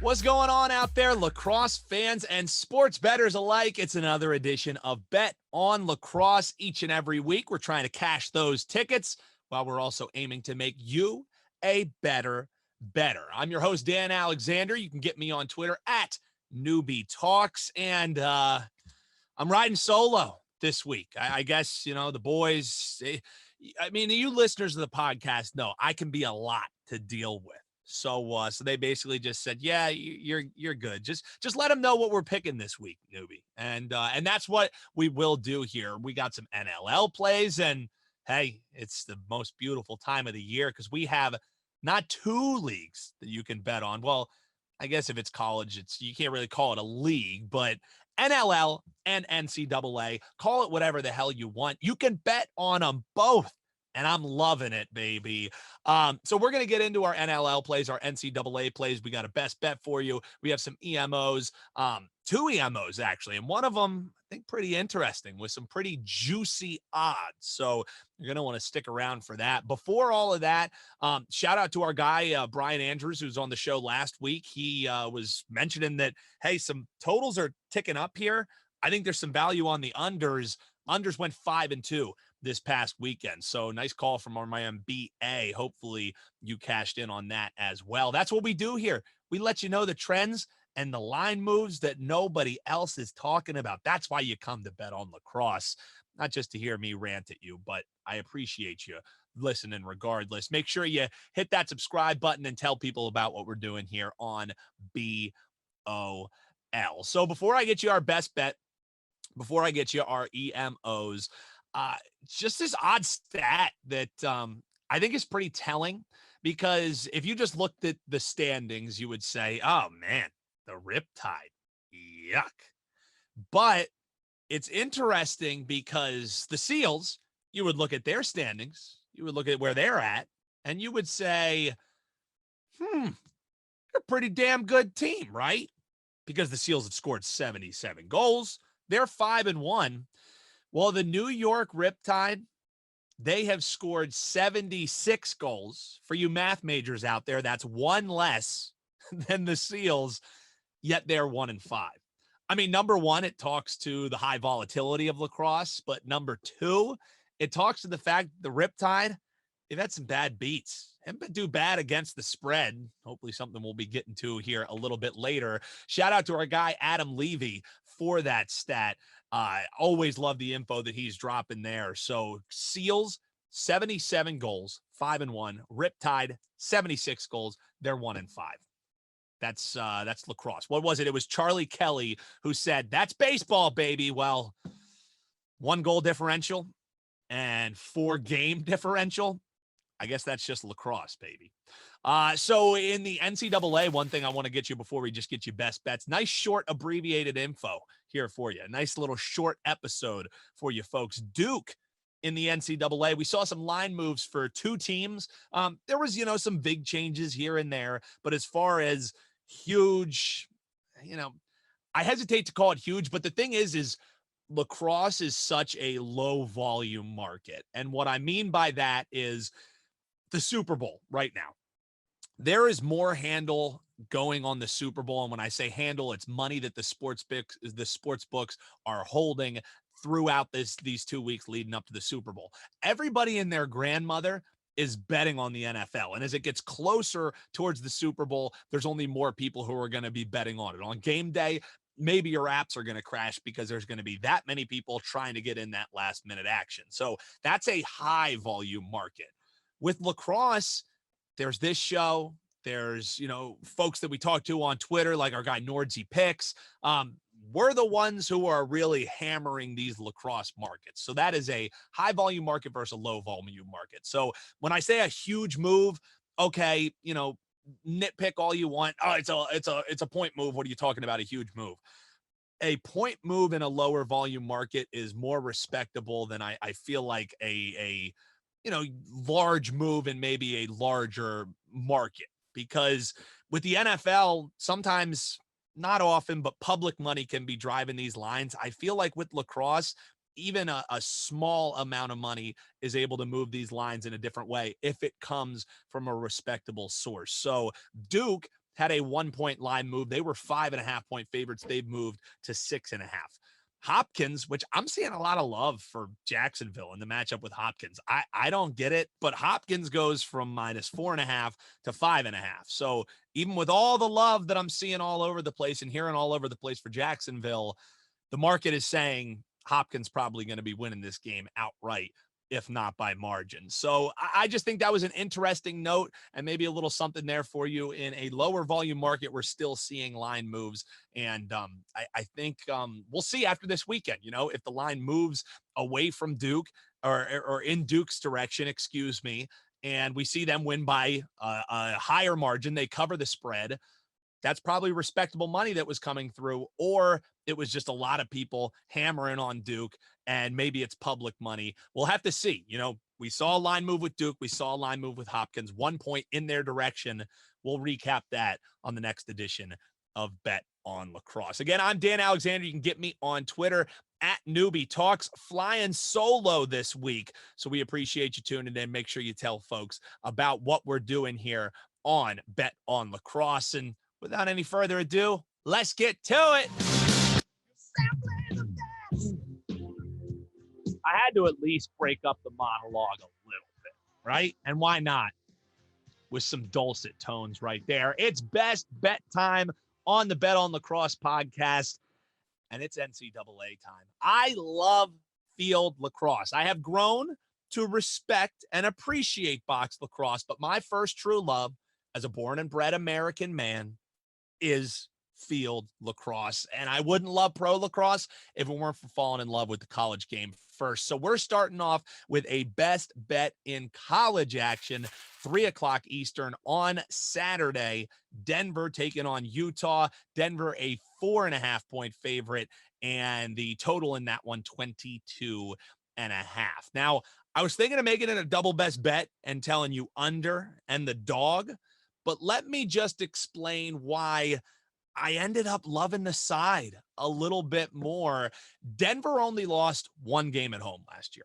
What's going on out there, lacrosse fans and sports bettors alike? It's another edition of Bet On Lacrosse. Each and every week, we're trying to cash those tickets while we're also aiming to make you a better bettor. I'm your host, Dan Alexander. You can get me on Twitter at Newbie Talks, and I'm riding solo this week. I guess, the boys, you listeners of the podcast know I can be a lot to deal with. So they basically just said, yeah, you're good. Just let them know what we're picking this week, newbie. And that's what we will do here. We got some NLL plays, and hey, it's the most beautiful time of the year because we have not two leagues that you can bet on. Well, I guess if it's college, you can't really call it a league, but NLL and NCAA, call it whatever the hell you want. You can bet on them both. And I'm loving it, baby. So we're going to get into our NLL plays, our NCAA plays. We got a best bet for you. We have some EMOs, two EMOs, actually. And one of them, I think, pretty interesting with some pretty juicy odds. So you're going to want to stick around for that. Before all of that, shout out to our guy, Brian Andrews, who's on the show last week. He was mentioning that, hey, some totals are ticking up here. I think there's some value on the unders. Unders went 5-2 this past weekend. So nice call from our man BA. Hopefully you cashed in on that as well. That's what we do here. We let you know the trends and the line moves that nobody else is talking about. That's why you come to Bet On Lacrosse, not just to hear me rant at you, but I appreciate you listening regardless. Make sure you hit that subscribe button and tell people about what we're doing here on BOL. So before I get you our best bet, before I get you our EMOs, just this odd stat that I think is pretty telling, because if you just looked at the standings, you would say, oh, man, the Riptide, yuck. But it's interesting because the Seals, you would look at their standings, you would look at where they're at, and you would say, they're a pretty damn good team, right? Because the Seals have scored 77 goals. They're 5-1. Well, the New York Riptide, they have scored 76 goals. For you math majors out there, that's one less than the Seals, yet they're 1-5. I mean, number one, it talks to the high volatility of lacrosse, but number two, it talks to the fact the Riptide, they've had some bad beats. Haven't been too bad against the spread. Hopefully something we'll be getting to here a little bit later. Shout out to our guy, Adam Levy, for that stat. Always love the info that he's dropping there. So Seals, 77 goals, 5-1. Riptide, 76 goals. They're 1-5. That's lacrosse. What was it? It was Charlie Kelly who said, that's baseball, baby. Well, 1 goal differential and 4 game differential. I guess that's just lacrosse, baby. So in the NCAA, one thing I want to get you before we just get you best bets, nice short abbreviated info here for you. A nice little short episode for you folks. Duke in the NCAA, we saw some line moves for 2 teams. There was, some big changes here and there, but as far as huge, I hesitate to call it huge, but the thing is lacrosse is such a low volume market. And what I mean by that is the Super Bowl right now. There is more handle going on the Super Bowl. And when I say handle, it's money that the sports books are holding throughout these 2 weeks leading up to the Super Bowl. Everybody and their grandmother is betting on the NFL. And as it gets closer towards the Super Bowl, there's only more people who are going to be betting on it. On game day, maybe your apps are going to crash because there's going to be that many people trying to get in that last minute action. So that's a high volume market. With lacrosse, there's this show. There's, folks that we talk to on Twitter, like our guy Nordsy Picks. We're the ones who are really hammering these lacrosse markets. So that is a high volume market versus a low volume market. So when I say a huge move, okay, nitpick all you want. Oh, it's a point move. What are you talking about? A huge move. A point move in a lower volume market is more respectable than I feel like a large move in maybe a larger market, because with the NFL, sometimes, not often, but public money can be driving these lines. I feel like with lacrosse, even a small amount of money is able to move these lines in a different way if it comes from a respectable source. So Duke had a 1-point line move. They were 5.5-point favorites. They've moved to 6.5. Hopkins, which I'm seeing a lot of love for Jacksonville in the matchup with Hopkins. I don't get it, but Hopkins goes from -4.5 to 5.5. So even with all the love that I'm seeing all over the place and hearing all over the place for Jacksonville, the market is saying Hopkins probably going to be winning this game outright, if not by margin. So I just think that was an interesting note and maybe a little something there for you. In a lower volume market, we're still seeing line moves. And I think we'll see after this weekend, if the line moves away from Duke or in Duke's direction, excuse me, and we see them win by a higher margin, they cover the spread. That's probably respectable money that was coming through, or it was just a lot of people hammering on Duke, and maybe it's public money. We'll have to see. We saw a line move with Duke. We saw a line move with Hopkins, 1 point in their direction. We'll recap that on the next edition of Bet on Lacrosse. Again, I'm Dan Alexander. You can get me on Twitter at Newbie Talks, flying solo this week. So we appreciate you tuning in. Make sure you tell folks about what we're doing here on Bet on Lacrosse. And without any further ado, let's get to it. I had to at least break up the monologue a little bit, right? And why not? With some dulcet tones right there. It's best bet time on the Bet on Lacrosse podcast, and it's NCAA time. I love field lacrosse. I have grown to respect and appreciate box lacrosse, but my first true love as a born and bred American man is field lacrosse. And I wouldn't love pro lacrosse if it weren't for falling in love with the college game first. So we're starting off with a best bet in college action, 3:00 Eastern on Saturday. Denver taking on Utah. Denver a 4.5-point favorite, and the total in that one, 22.5. Now, I was thinking of making it a double best bet and telling you under and the dog, but let me just explain why I ended up loving the side a little bit more. Denver only lost one game at home last year.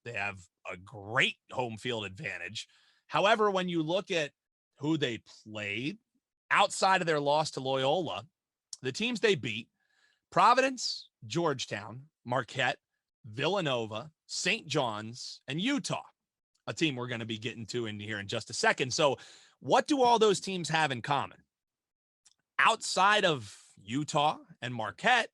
They have a great home field advantage. However, when you look at who they played outside of their loss to Loyola, the teams they beat: Providence, Georgetown, Marquette, Villanova, St. John's, and Utah, a team we're going to be getting to in here in just a second. So what do all those teams have in common? Outside of Utah and Marquette,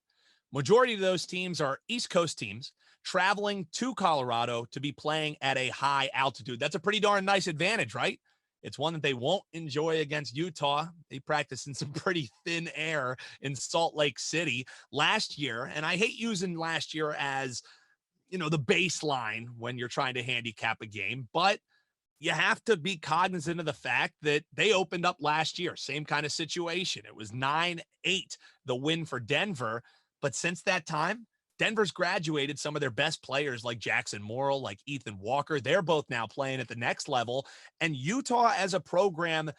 majority of those teams are East Coast teams traveling to Colorado to be playing at a high altitude. That's a pretty darn nice advantage, right? It's one that they won't enjoy against Utah. They practice in some pretty thin air in Salt Lake City last year. And I hate using last year as, the baseline when you're trying to handicap a game, but you have to be cognizant of the fact that they opened up last year. Same kind of situation. It was 9-8, the win for Denver. But since that time, Denver's graduated some of their best players like Jackson Morrill, like Ethan Walker. They're both now playing at the next level. And Utah as a program,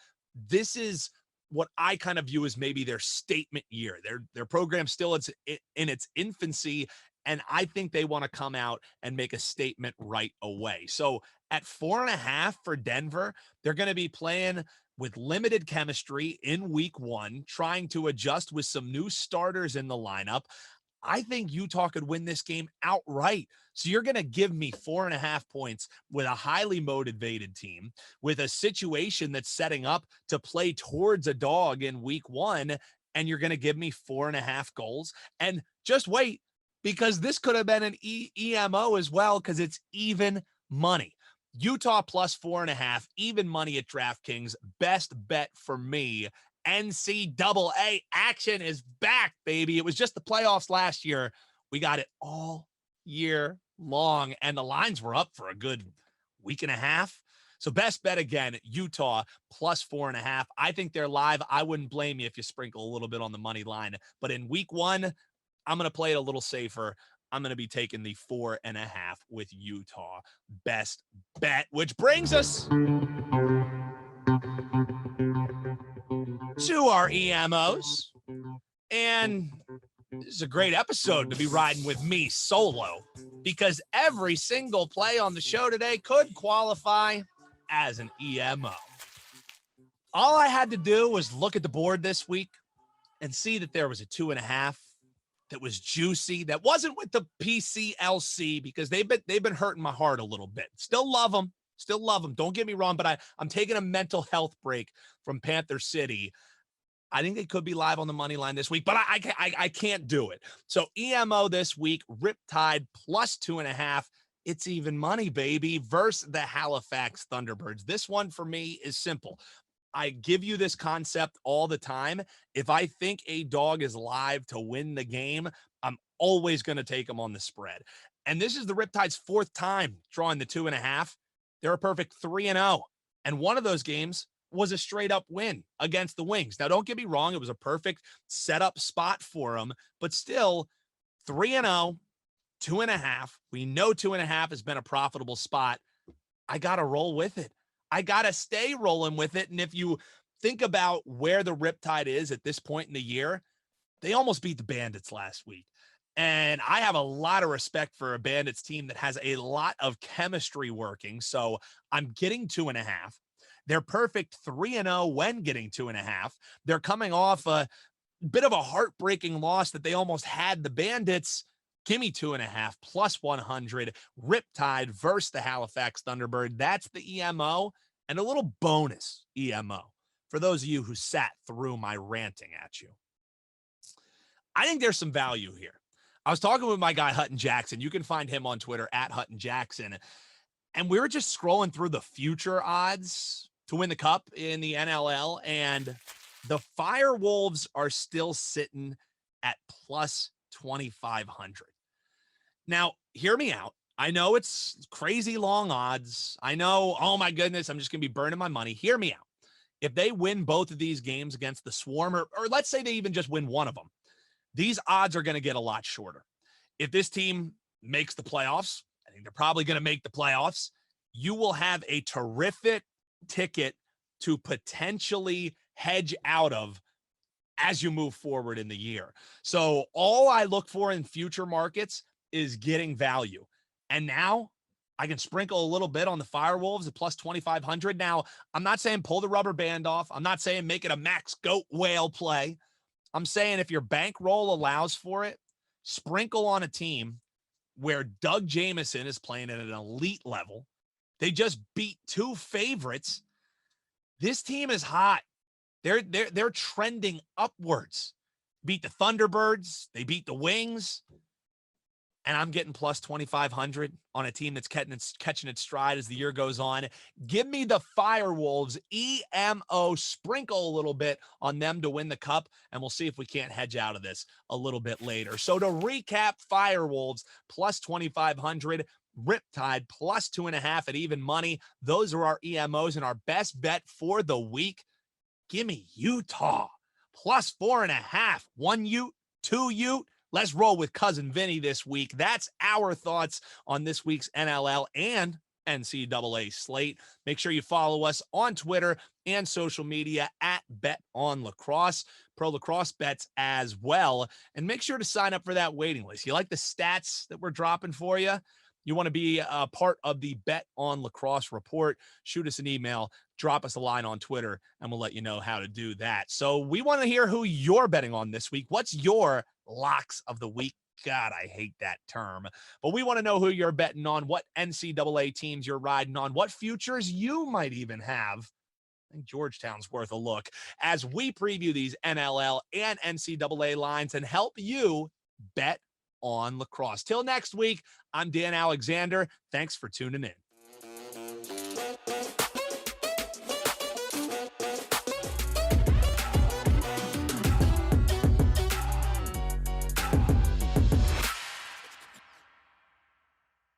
this is what I kind of view as maybe their statement year. Their program still is in its infancy, and I think they want to come out and make a statement right away. So at 4.5 for Denver, they're going to be playing with limited chemistry in week one, trying to adjust with some new starters in the lineup. I think Utah could win this game outright. So you're going to give me 4.5 points with a highly motivated team, with a situation that's setting up to play towards a dog in week one, and you're going to give me 4.5 goals. And just wait, because this could have been an EMO as well, because it's even money. Utah plus 4.5, even money at DraftKings. Best bet for me. NCAA action is back, baby. It was just the playoffs last year. We got it all year long, and the lines were up for a good week and a half. So best bet again, Utah plus 4.5. I think they're live. I wouldn't blame you if you sprinkle a little bit on the money line. But in week one, I'm going to play it a little safer. I'm going to be taking the 4.5 with Utah. Best bet, which brings us to our EMOs. And this is a great episode to be riding with me solo, because every single play on the show today could qualify as an EMO. All I had to do was look at the board this week and see that there was a 2.5 that was juicy, that wasn't with the PCLC, because they've been hurting my heart a little bit. Still love them. Don't get me wrong, but I'm taking a mental health break from Panther City. I think they could be live on the money line this week, but I can't do it. So EMO this week, Riptide plus 2.5. It's even money, baby, versus the Halifax Thunderbirds. This one for me is simple. I give you this concept all the time. If I think a dog is live to win the game, I'm always going to take them on the spread. And this is the Riptide's fourth time drawing the 2.5. They're a perfect 3-0. And one of those games was a straight up win against the Wings. Now, don't get me wrong. It was a perfect setup spot for them, but still 3-0, 2.5. We know 2.5 has been a profitable spot. I got to roll with it. I got to stay rolling with it. And if you think about where the Riptide is at this point in the year, they almost beat the Bandits last week. And I have a lot of respect for a Bandits team that has a lot of chemistry working. So I'm getting 2.5. They're perfect 3-0 when getting 2.5. They're coming off a bit of a heartbreaking loss that they almost had the Bandits. Give me 2.5 plus 100. Riptide versus the Halifax Thunderbird. That's the EMO, and a little bonus EMO for those of you who sat through my ranting at you. I think there's some value here. I was talking with my guy Hutton Jackson. You can find him on Twitter at Hutton Jackson. And we were just scrolling through the future odds to win the cup in the NLL, and the Firewolves are still sitting at plus 2,500. Now, hear me out. I know it's crazy long odds. I know, oh my goodness, I'm just going to be burning my money. Hear me out. If they win both of these games against the Swarm, or let's say they even just win one of them, these odds are going to get a lot shorter. If this team makes the playoffs, I think they're probably going to make the playoffs, you will have a terrific ticket to potentially hedge out of as you move forward in the year. So all I look for in future markets is getting value. And now I can sprinkle a little bit on the Firewolves at plus 2,500. Now, I'm not saying pull the rubber band off. I'm not saying make it a max goat whale play. I'm saying if your bankroll allows for it, sprinkle on a team where Doug Jamieson is playing at an elite level. They just beat two favorites. This team is hot. They're trending upwards. Beat the Thunderbirds. They beat the Wings. And I'm getting plus 2,500 on a team that's catching its stride as the year goes on. Give me the Firewolves, EMO, sprinkle a little bit on them to win the cup, and we'll see if we can't hedge out of this a little bit later. So to recap, Firewolves plus 2,500, Riptide plus 2.5 at even money. Those are our EMOs, and our best bet for the week. Give me Utah plus 4.5. 1 Ute, 2 Ute. Let's roll with Cousin Vinny this week. That's our thoughts on this week's NLL and NCAA slate. Make sure you follow us on Twitter and social media at Bet On Lacrosse, Pro Lacrosse Bets as well. And make sure to sign up for that waiting list. You like the stats that we're dropping for you? You want to be a part of the Bet On Lacrosse report? Shoot us an email, drop us a line on Twitter, and we'll let you know how to do that. So we want to hear who you're betting on this week. What's your locks of the week? God, I hate that term. But we want to know who you're betting on, what NCAA teams you're riding on, what futures you might even have. I think Georgetown's worth a look as we preview these NLL and NCAA lines and help you bet on lacrosse. Till next week, I'm Dan Alexander. Thanks for tuning in.